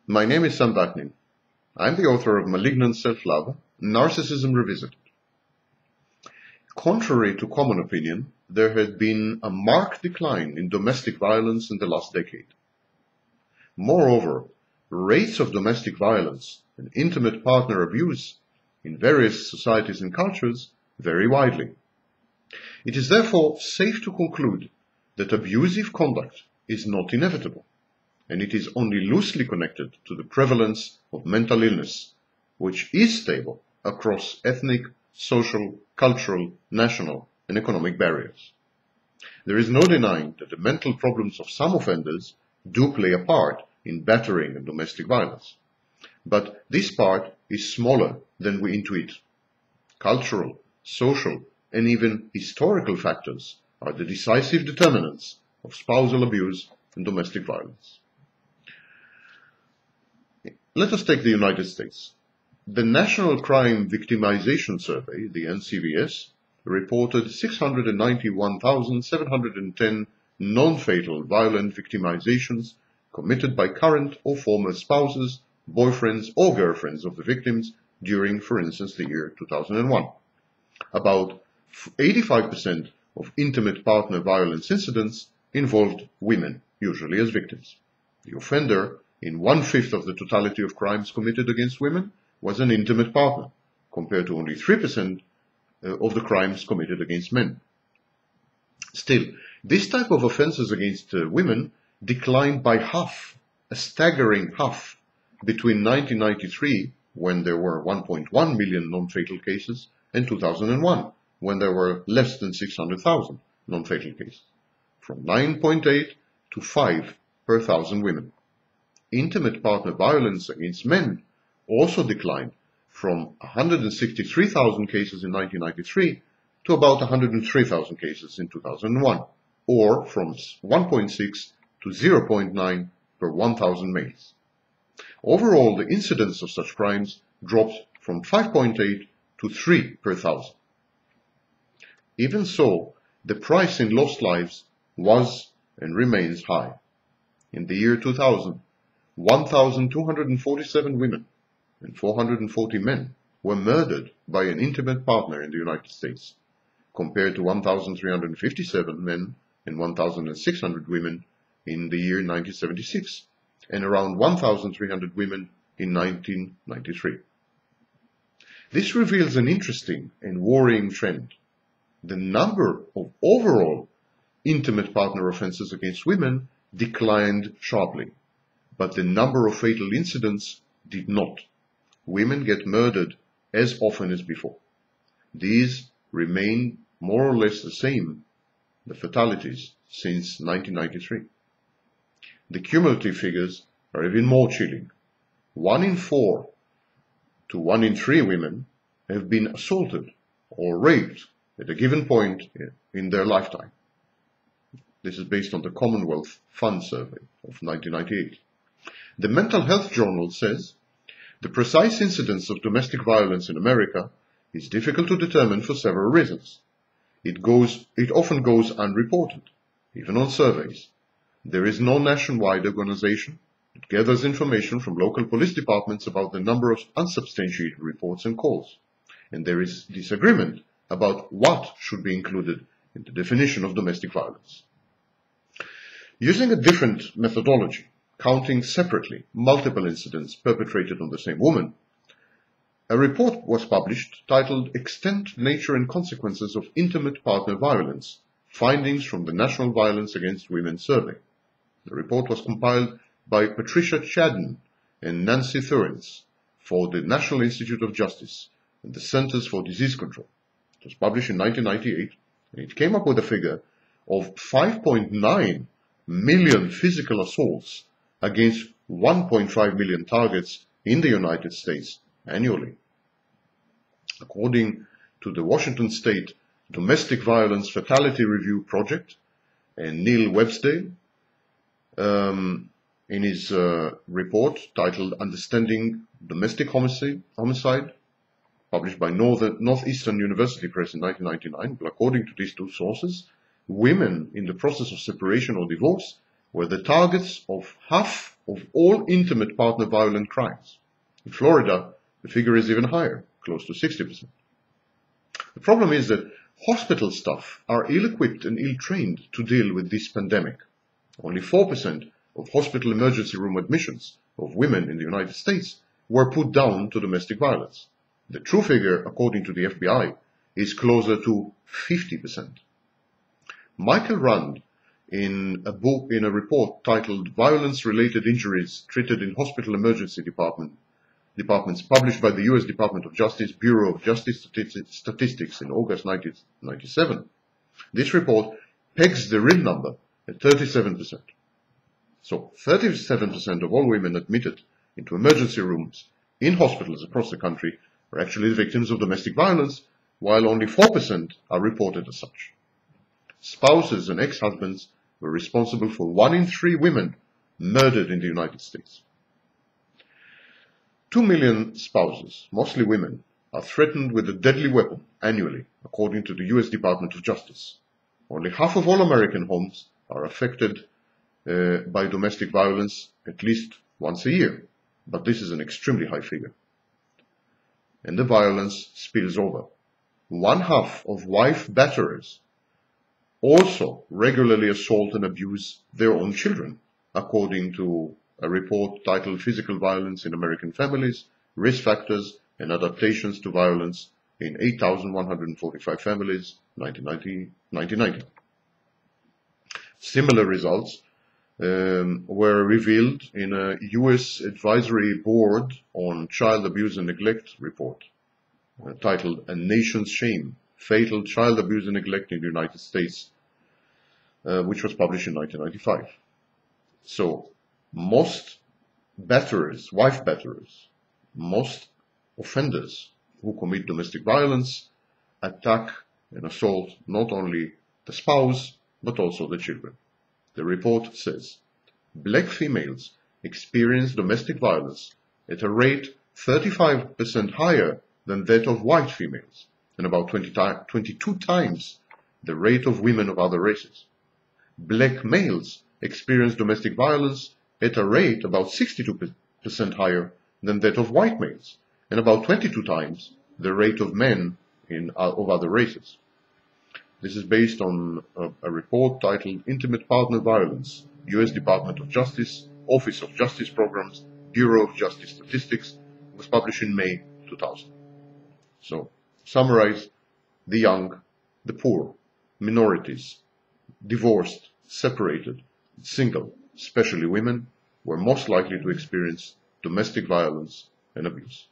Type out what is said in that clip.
My name is Sam Vaknin. I'm the author of Malignant Self-Love, Narcissism Revisited. Contrary to common opinion, there has been a marked decline in domestic violence in the last decade. Moreover, rates of domestic violence and intimate partner abuse in various societies and cultures vary widely. It is therefore safe to conclude that abusive conduct is not inevitable, and it is only loosely connected to the prevalence of mental illness, which is stable across ethnic, social, cultural, national, and economic barriers. There is no denying that the mental problems of some offenders do play a part in battering and domestic violence. But this part is smaller than we intuit. Cultural, social, and even historical factors are the decisive determinants of spousal abuse and domestic violence. Let us take the United States. The National Crime Victimization Survey, the NCVS, reported 691,710 non-fatal violent victimizations committed by current or former spouses, boyfriends, or girlfriends of the victims during, for instance, the year 2001. About 85% of intimate partner violence incidents involved women, usually as victims. The offender, in 1/5 of the totality of crimes committed against women, was an intimate partner, compared to only 3% of the crimes committed against men. Still, this type of offenses against women declined by half, a staggering half, between 1993, when there were 1.1 million non-fatal cases, and 2001, when there were less than 600,000 non-fatal cases, from 9.8 to 5 per 1,000 women. Intimate partner violence against men also declined from 163,000 cases in 1993 to about 103,000 cases in 2001, or from 1.6 to 0.9 per 1,000 males. Overall, the incidence of such crimes dropped from 5.8 to 3 per 1,000. Even so, the price in lost lives was and remains high. In the year 2000, 1,247 women and 440 men were murdered by an intimate partner in the United States, compared to 1,357 men and 1,600 women in the year 1976, and around 1,300 women in 1993. This reveals an interesting and worrying trend. The number of overall intimate partner offenses against women declined sharply, but the number of fatal incidents did not. Women get murdered as often as before. These remain more or less the same, the fatalities, since 1993. The cumulative figures are even more chilling. 1 in 4 to 1 in 3 women have been assaulted or raped at a given point in their lifetime. This is based on the Commonwealth Fund Survey of 1998. The Mental Health Journal says, the precise incidence of domestic violence in America is difficult to determine for several reasons. It often goes unreported, even on surveys. There is no nationwide organization that gathers information from local police departments about the number of unsubstantiated reports and calls, and there is disagreement about what should be included in the definition of domestic violence. Using a different methodology, counting separately multiple incidents perpetrated on the same woman, a report was published titled Extent, Nature and Consequences of Intimate Partner Violence, Findings from the National Violence Against Women Survey. The report was compiled by Patricia Chadden and Nancy Thurins for the National Institute of Justice and the Centers for Disease Control. It was published in 1998, and it came up with a figure of 5.9 million physical assaults against 1.5 million targets in the United States annually. According to the Washington State Domestic Violence Fatality Review Project and Neil Websdale, in his report titled Understanding Domestic Homicide, published by Northeastern University Press in 1999, according to these two sources, women in the process of separation or divorce were the targets of half of all intimate partner violent crimes. In Florida, the figure is even higher, close to 60%. The problem is that hospital staff are ill-equipped and ill-trained to deal with this pandemic. Only 4% of hospital emergency room admissions of women in the United States were put down to domestic violence. The true figure, according to the FBI, is closer to 50%. Michael Rand, in a report titled Violence-Related Injuries Treated in Hospital Emergency Departments, published by the U.S. Department of Justice Bureau of Justice Statistics in August 1997, this report pegs the real number at 37%. So 37% of all women admitted into emergency rooms in hospitals across the country are actually the victims of domestic violence, while only 4% are reported as such. Spouses and ex-husbands were responsible for 1 in 3 women murdered in the United States. 2 million spouses, mostly women, are threatened with a deadly weapon annually, according to the U.S. Department of Justice. Only half of all American homes are affected by domestic violence at least once a year, but this is an extremely high figure. And the violence spills over. 1/2 of wife batterers also regularly assault and abuse their own children, according to a report titled Physical Violence in American Families, Risk Factors and Adaptations to Violence in 8,145 Families, 1990. Similar results were revealed in a U.S. Advisory Board on Child Abuse and Neglect report titled A Nation's Shame, Fatal Child Abuse and Neglect in the United States, which was published in 1995. So most batterers, wife batterers, most offenders who commit domestic violence attack and assault not only the spouse but also the children. The report says black females experience domestic violence at a rate 35% higher than that of white females, and about 22 times the rate of women of other races. Black males experience domestic violence at a rate about 62% higher than that of white males, and about 22 times the rate of men of other races. This is based on a report titled Intimate Partner Violence, U.S. Department of Justice, Office of Justice Programs, Bureau of Justice Statistics. It was published in May 2000. So, to summarize, the young, the poor, minorities, divorced, separated, single, especially women, were most likely to experience domestic violence and abuse.